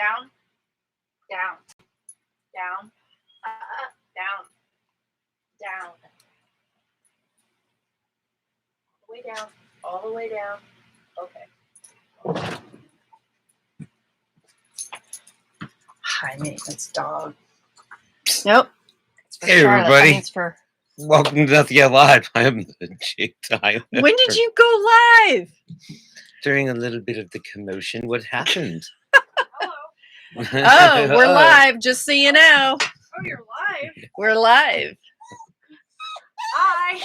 down, down, down, down, down. Way down, all the way down. Okay. High maintenance dog. Nope. Hey, Charlotte. everybody. It's for... Welcome to Nothing Yet Live. I am Jake Tyler. When did you go live? During a little bit of the commotion, what happened? Oh, we're live, just so you know. Oh, you're live? We're live. Hi.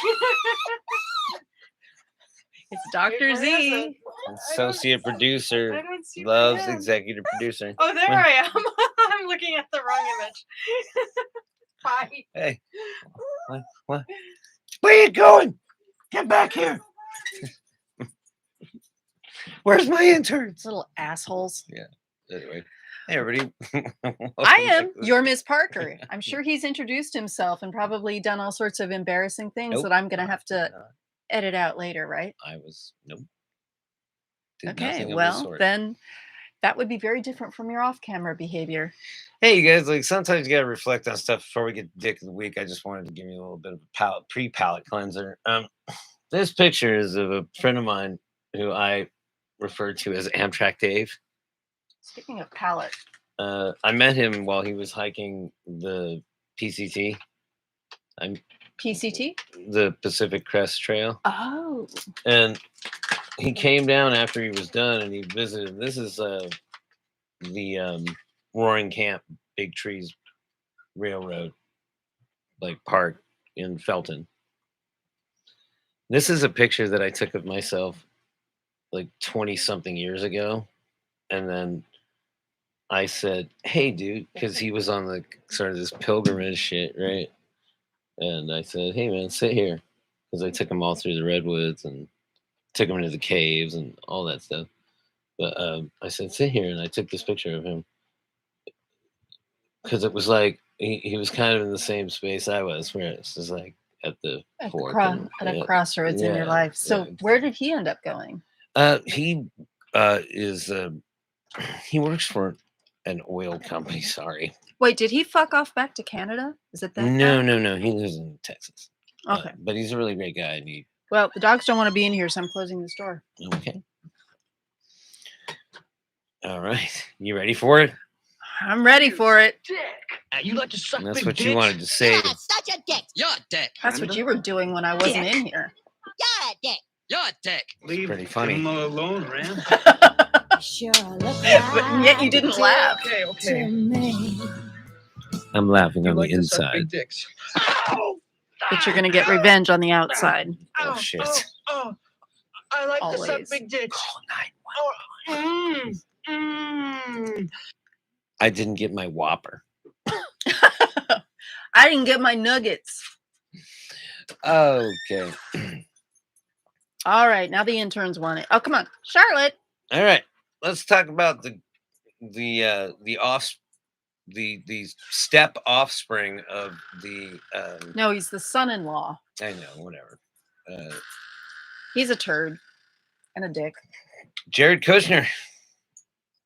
It's Dr. Z. Associate producer, I don't see loves my hand. executive producer. Oh, there I am. I'm looking at the wrong image. Hi. Hey. What? Where you going? Get back here. Where's my interns? Little assholes. Anyway. Hey, everybody. I am your Miss Parker. I'm sure he's introduced himself and probably done all sorts of embarrassing things Nope. that I'm going to have to edit out later, right? Nope. Did Okay, nothing of the well, sort. then that would be very different from your off-camera behavior. Hey, you guys, like sometimes you got to reflect on stuff before we get to Dick of the Week. I just wanted to give you a little bit of a pre-palate cleanser. This picture is of a friend of mine who I refer to as Amtrak Dave. Speaking of palate. I met him while he was hiking the PCT. PCT? The Pacific Crest Trail. Oh. And he came down after he was done and he visited. This is the Roaring Camp Big Trees Railroad, like park in Felton. This is a picture that I took of myself like 20 something years ago. And then I said, hey, dude, because he was on the sort of this pilgrimage shit, right? And I said, hey, man, sit here. Because I took him all through the redwoods and took him into the caves and all that stuff. But I said, sit here. And I took this picture of him. Because it was like, he was kind of in the same space I was, where it's just like at the fork. At a crossroads in your life. So where did he end up going? He works for an oil company. Sorry. Wait, did he fuck off back to Canada? Is it that? No. He lives in Texas. Okay. But he's a really great guy. Well, the dogs don't want to be in here, so I'm closing this door. Okay. All right. You ready for it? I'm ready for it. Dick. You like to suck That's big what you dicks? wanted to say. Yeah, such a dick. You're a dick. That's what you were doing when I wasn't in here. You're a dick. You're a dick. Leave Pretty funny. him alone, Ram. Sure, But yet you didn't laugh. Okay. I'm laughing on like the to suck inside. big dicks. But you're going to get revenge on the outside. Oh, shit. Oh. I like to suck Always. big dicks. Call 911. I didn't get my Whopper. I didn't get my nuggets. Okay. All right, now the interns want it. Oh, come on, Charlotte. All right. Let's talk about the step offspring of the. No, he's the son-in-law. I know, whatever. He's a turd and a dick. Jared Kushner.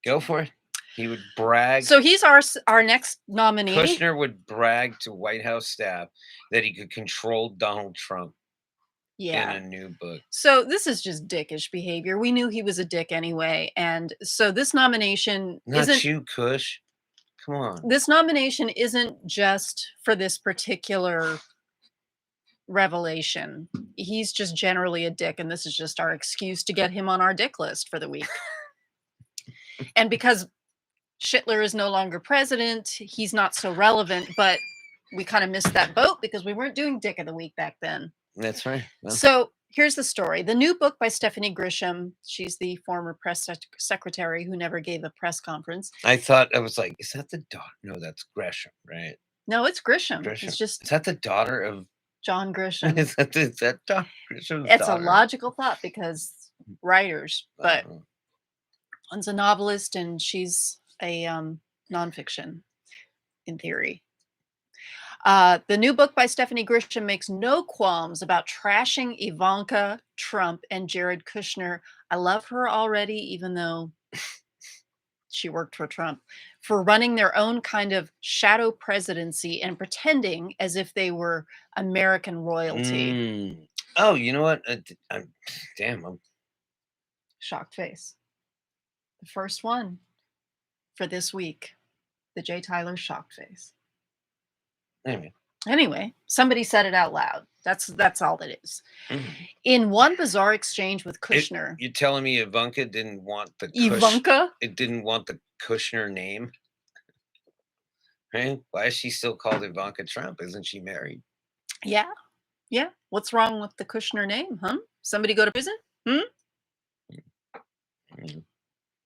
Go for it. He would brag. So he's our next nominee. Kushner would brag to White House staff that he could control Donald Trump in a new book. So this is just dickish behavior. We knew he was a dick anyway, and so this nomination Not you, Kush. Come on. This nomination isn't just for this particular revelation. He's just generally a dick, and this is just our excuse to get him on our dick list for the week. And because Schittler is no longer president, he's not so relevant, but we kind of missed that boat because we weren't doing Dick of the Week back then. That's right. Well, So here's the story. The new book by Stephanie Grisham, she's the former press secretary who never gave a press conference. I was like, is that the daughter? No, that's Gresham, right? No, it's Grisham. Grisham. It's just Is that the daughter of? John Grisham. Is that Dr. Grisham's It's daughter? a logical thought because writers, but Oh. one's a novelist and she's a nonfiction in theory. The new book by Stephanie Grisham makes no qualms about trashing Ivanka Trump and Jared Kushner. I love her already, even though She worked for Trump for running their own kind of shadow presidency and pretending as if they were American royalty. Mm. Oh, you know what? Damn, I'm Shocked face. The first one for this week. The Jay Tyler shocked face. anyway. Anyway, somebody said it out loud. That's all that is. Mm. In one bizarre exchange with Kushner, You're telling me Ivanka didn't want the Ivanka? It didn't want the Kushner name, right? Why is she still called Ivanka Trump? Isn't she married? Yeah. Yeah. What's wrong with the Kushner name, huh? Somebody go to prison? Mm.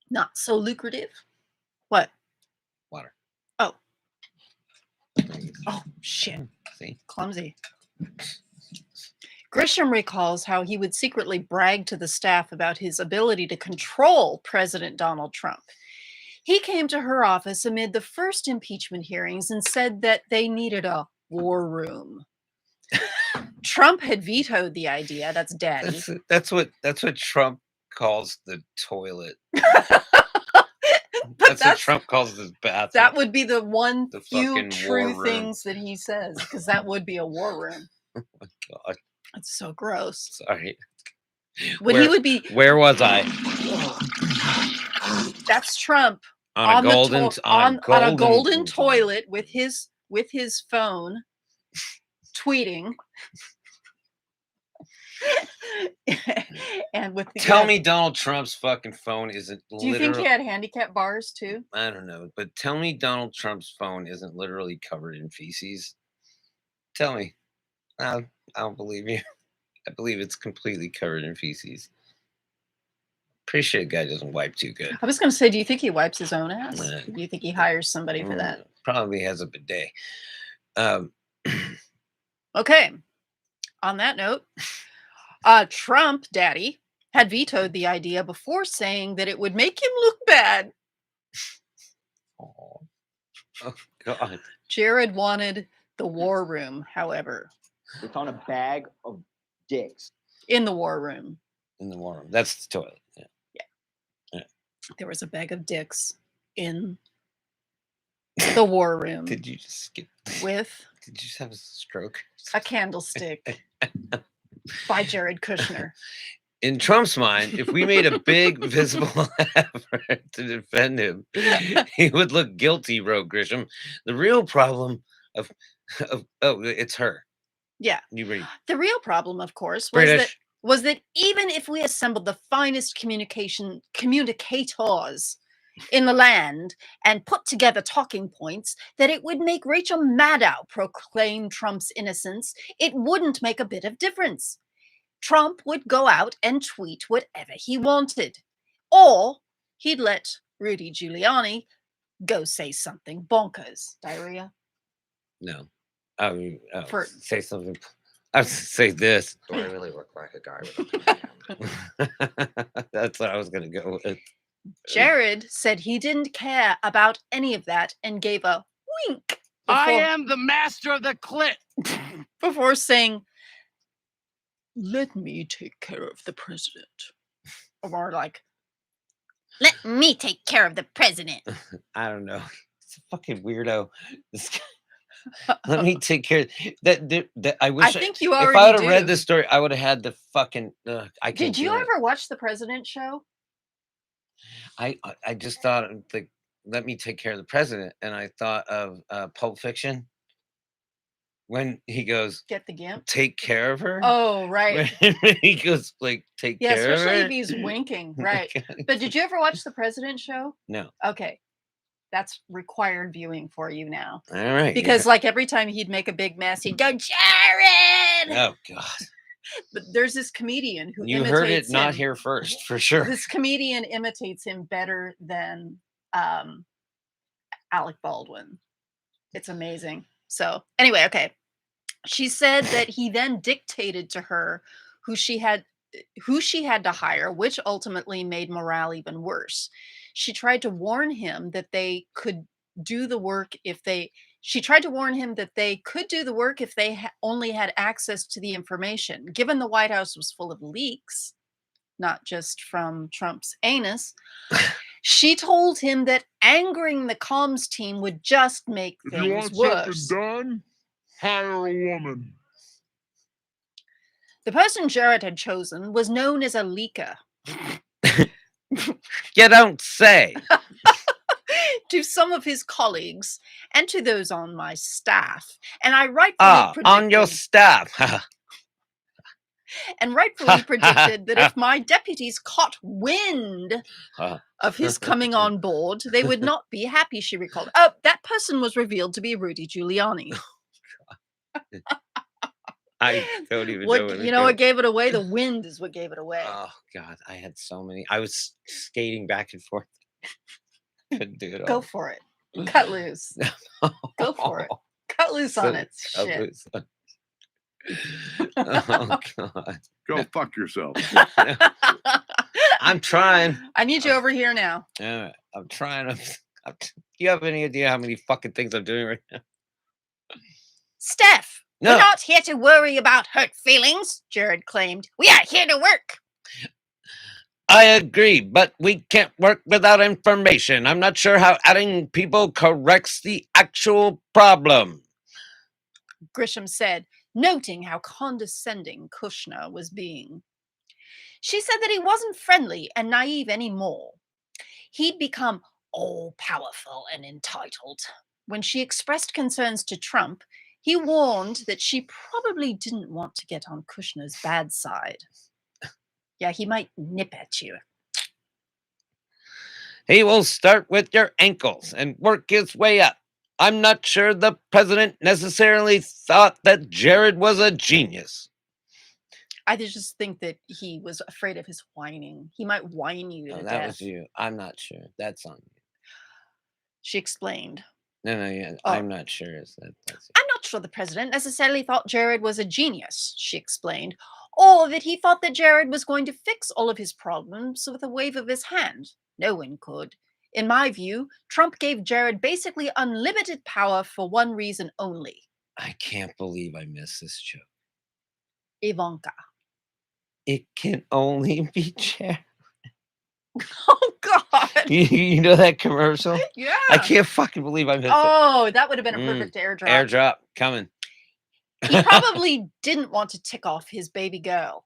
Not so lucrative. What? Water. Oh. Oh, shit. See? Clumsy. Grisham recalls how he would secretly brag to the staff about his ability to control President Donald Trump. He came to her office amid the first impeachment hearings and said that they needed a war room. Trump had vetoed the idea. That's daddy. That's what Trump calls the toilet. But That's what Trump calls his bathroom. that would be the one The few fucking true war room. things that he says, because that would be a war room. Oh my God. It's so gross. Sorry. When he would be, Where was I? that's Trump On a golden toilet with his phone, tweeting. And with the, Tell me Donald Trump's fucking phone isn't do you think he had handicap bars too? I don't know, but tell me Donald Trump's phone isn't literally covered in feces. Tell me. I don't believe you. I believe it's completely covered in feces. Pretty sure the guy doesn't wipe too good. I was going to say, do you think he wipes his own ass? Nah. Do you think he hires somebody for that? Probably has a bidet. Okay. On that note, Trump, daddy, had vetoed the idea before saying that it would make him look bad. Oh God. Jared wanted the war room, however. They found a bag of dicks. In the war room. In the war room. That's the toilet. Yeah. There was a bag of dicks in the war room. Did you just skip? With Did you just have a stroke? a candlestick by Jared Kushner. In Trump's mind, if we made a big visible effort to defend him, he would look guilty, wrote Grisham. The real problem of it's her. Yeah. You read. The real problem, of course, British. was that even if we assembled the finest communicators in the land and put together talking points, that it would make Rachel Maddow proclaim Trump's innocence, it wouldn't make a bit of difference. Trump would go out and tweet whatever he wanted. Or he'd let Rudy Giuliani go say something bonkers. Diarrhea? No. I mean, For- say something. I would say this. Do I really look like a guy with a That's what I was going to go with. Jared said he didn't care about any of that and gave a wink I before, am the master of the clit. before saying, "Let me take care of the president." Or more like, Let me take care of the president. I don't know. It's a fucking weirdo. This guy. Let me take care. That I wish. I think you if already I would have do. read this story, I would have had the fucking. I can't. Did you do it. ever watch the President Show? I just thought like, let me take care of the president, and I thought of Pulp Fiction when he goes, Get the Gimp? take care of her. Oh, right. When he goes like, take Yeah, care of her. especially if he's winking. Right. But did you ever watch the President Show? No. Okay. That's required viewing for you now. All right. Because like every time he'd make a big mess, he'd go, Jared! yeah. Oh God. But there's this comedian who You imitates heard it not him. here first, for sure. This comedian imitates him better than Alec Baldwin. It's amazing. So anyway, okay. She said that he then dictated to her who she had to hire, which ultimately made morale even worse. She tried to warn him that they could do the work if they only had access to the information. Given the White House was full of leaks, not just from Trump's anus, She told him that angering the comms team would just make If you things want worse. something done, hire a woman. The person Jared had chosen was known as a leaker. You don't say. To some of his colleagues and to those on my staff. And I rightfully predicted, On your staff. predicted that if my deputies caught wind of his coming on board, they would not be happy, she recalled. Oh, that person was revealed to be Rudy Giuliani. I don't even know. What gave it away? The wind is what gave it away. Oh God, I had so many. I was skating back and forth. Couldn't do it all. Go for it. Cut loose. Go for it. Cut loose on it. Cut Shit. loose. Oh God. Go fuck yourself. I'm trying. I need you over here now. Yeah, I'm trying. Do you have any idea how many fucking things I'm doing right now? Steph, No. we're not here to worry about hurt feelings, Jared claimed. We are here to work. I agree, but we can't work without information. I'm not sure how adding people corrects the actual problem. Grisham said, noting how condescending Kushner was being. She said that he wasn't friendly and naive anymore. He'd become all-powerful and entitled. When she expressed concerns to Trump, he warned that she probably didn't want to get on Kushner's bad side. Yeah, he might nip at you. He will start with your ankles and work his way up. I'm not sure the president necessarily thought that Jared was a genius. I just think that he was afraid of his whining. He might whine you to No, that death. was you. I'm not sure. That's on you. She explained. No, yeah, Oh. I'm not sure. That's I'm not sure the president necessarily thought Jared was a genius, she explained, or that he thought that Jared was going to fix all of his problems with a wave of his hand. No one could. In my view, Trump gave Jared basically unlimited power for one reason only. I can't believe I missed this joke. Ivanka. It can only be Jared. Oh, God. You know that commercial? Yeah. I can't fucking believe I missed it. Oh, that would have been a perfect airdrop. Airdrop coming. He probably didn't want to tick off his baby girl.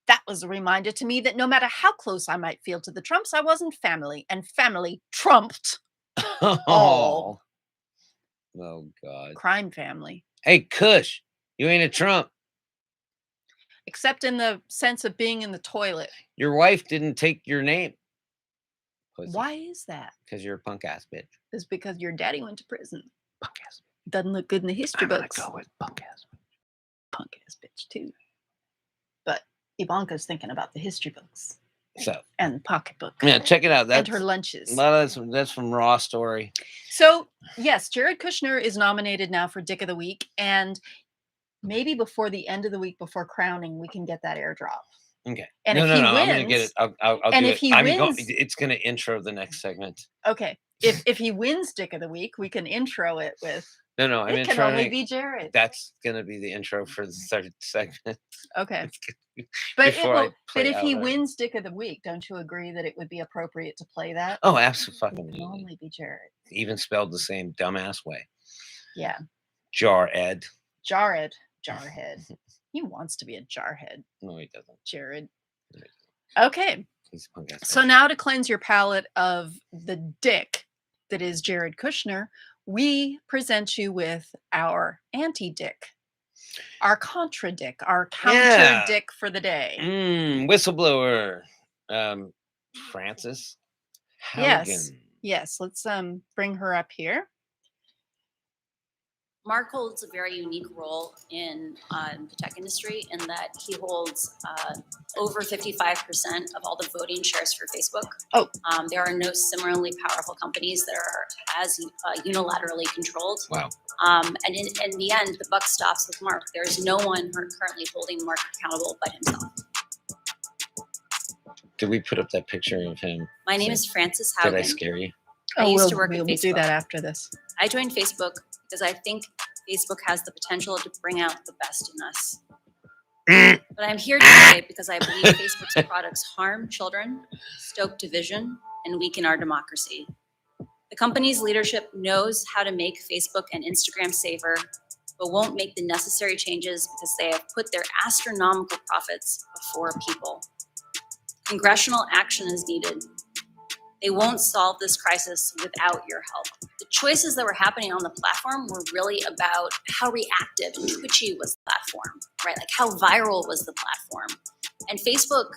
That was a reminder to me that no matter how close I might feel to the Trumps, I wasn't family, and family trumped all. Oh, God. Crime family. Hey, Kush, you ain't a Trump. Except in the sense of being in the toilet. Your wife didn't take your name. Why is that? Because you're a punk ass bitch. It's because your daddy went to prison. Punk ass. Doesn't look good in the history I'm gonna books. go with punk ass. Punk ass bitch too. But Ivanka's thinking about the history books So and the pocketbook. yeah, check it out. And That's her lunches. a lot of that's from Raw Story. So yes, Jared Kushner is nominated now for Dick of the Week, and maybe before the end of the week, before crowning, we can get that airdrop. Okay. And no, if no, he no. wins, I'm gonna get it. I'll and do if it. he wins, it's gonna intro the next segment. okay. If he wins Dick of the Week, we can intro it with No, I'm it can introing. only be Jared. That's gonna be the intro for the third segment. Okay. It's gonna be But before I but play if he out, wins Dick of the Week, don't you agree that it would be appropriate to play that? Oh, It absolutely. can only be Jared. Even spelled the same dumbass way. Yeah. Jar Ed. Jared. Jarhead. He wants to be a jarhead, No, he doesn't. Jared. No, he Okay. He's a punk ass. So now to cleanse your palate of the dick that is Jared Kushner, we present you with our anti-dick, our contra-dick, our counter-dick for the day. Whistleblower. Frances Haugen. Yes. Yes, let's bring her up here. Mark holds a very unique role in the tech industry in that he holds over 55% of all the voting shares for Facebook. Oh. There are no similarly powerful companies that are as unilaterally controlled. Wow. And in the end, the buck stops with Mark. There is no one currently holding Mark accountable but himself. Did we put up that picture of him? My name is Frances Haugen. Did I scare you? I used to we'll work at do Facebook. that after this. I joined Facebook because I think Facebook has the potential to bring out the best in us. But I'm here today because I believe Facebook's products harm children, stoke division, and weaken our democracy. The company's leadership knows how to make Facebook and Instagram safer, but won't make the necessary changes because they have put their astronomical profits before people. Congressional action is needed. They won't solve this crisis without your help. The choices that were happening on the platform were really about how reactive and twitchy was the platform, right? Like how viral was the platform. And Facebook.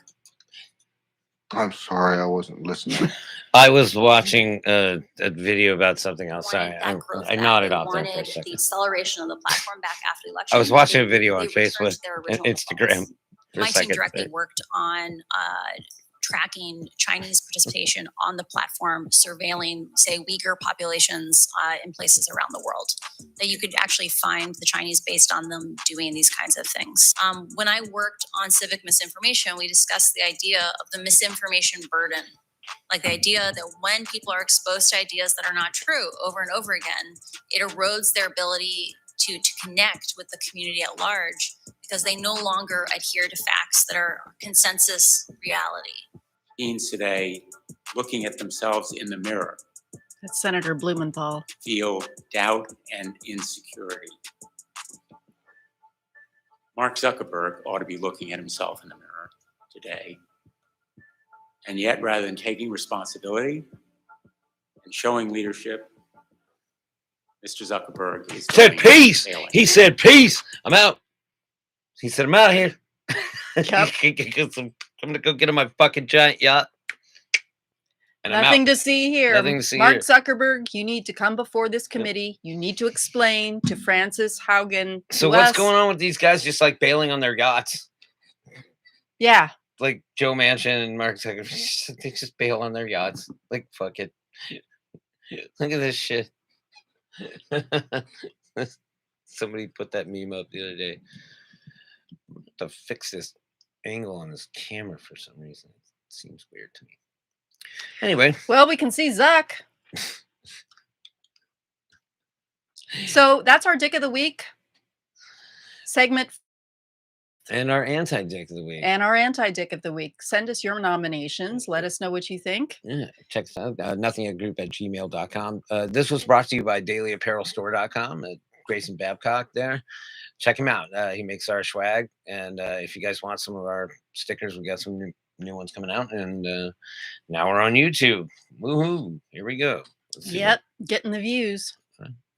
I'm sorry, I wasn't listening. I was watching a video about something else. Sorry, wanted that growth I back. nodded They off there for a wanted second. the acceleration of the platform back after the election. I was watching a They- video on they returned Facebook to their and original Instagram defaults. for a My team second. directly worked on tracking Chinese participation on the platform, surveilling, say, Uyghur populations in places around the world. That you could actually find the Chinese based on them doing these kinds of things. When I worked on civic misinformation, we discussed the idea of the misinformation burden. Like the idea that when people are exposed to ideas that are not true over and over again, it erodes their ability to connect with the community at large because they no longer adhere to facts that are consensus reality. Teens today, looking at themselves in the mirror, That's Senator Blumenthal. feel doubt and insecurity. Mark Zuckerberg ought to be looking at himself in the mirror today. And yet, rather than taking responsibility and showing leadership, Mr. Zuckerberg is Said peace. failing. He said peace. I'm out. He said I'm out here. Yep. I'm gonna go get on my fucking giant yacht. And I'm Nothing out. to see here. Nothing to see Mark here. Zuckerberg, you need to come before this committee. You need to explain to Francis Haugen. So to what's us. going on with these guys just like bailing on their yachts? Yeah. Like Joe Manchin and Mark Zuckerberg, they just bail on their yachts. Like, fuck it. Look at this shit. Somebody put that meme up the other day. To fix this angle on this camera for some reason. It seems weird to me. Anyway. Well, we can see Zuck. So that's our Dick of the Week segment And our anti-dick of the week. and our anti-Dick of the Week. Send us your nominations. Let us know what you think. Yeah, check us out. Nothingatgroup@gmail.com. This was brought to you by dailyapparelstore.com. Grayson Babcock there. Check him out. He makes our swag. And if you guys want some of our stickers, we got some new ones coming out. And now we're on YouTube. Woohoo. Here we go. Yep. Getting the views.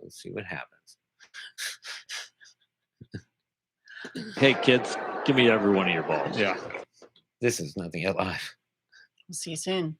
Let's see what happens. Hey, kids, give me every one of your balls. Yeah. This is Nothing Yet Live. We'll see you soon.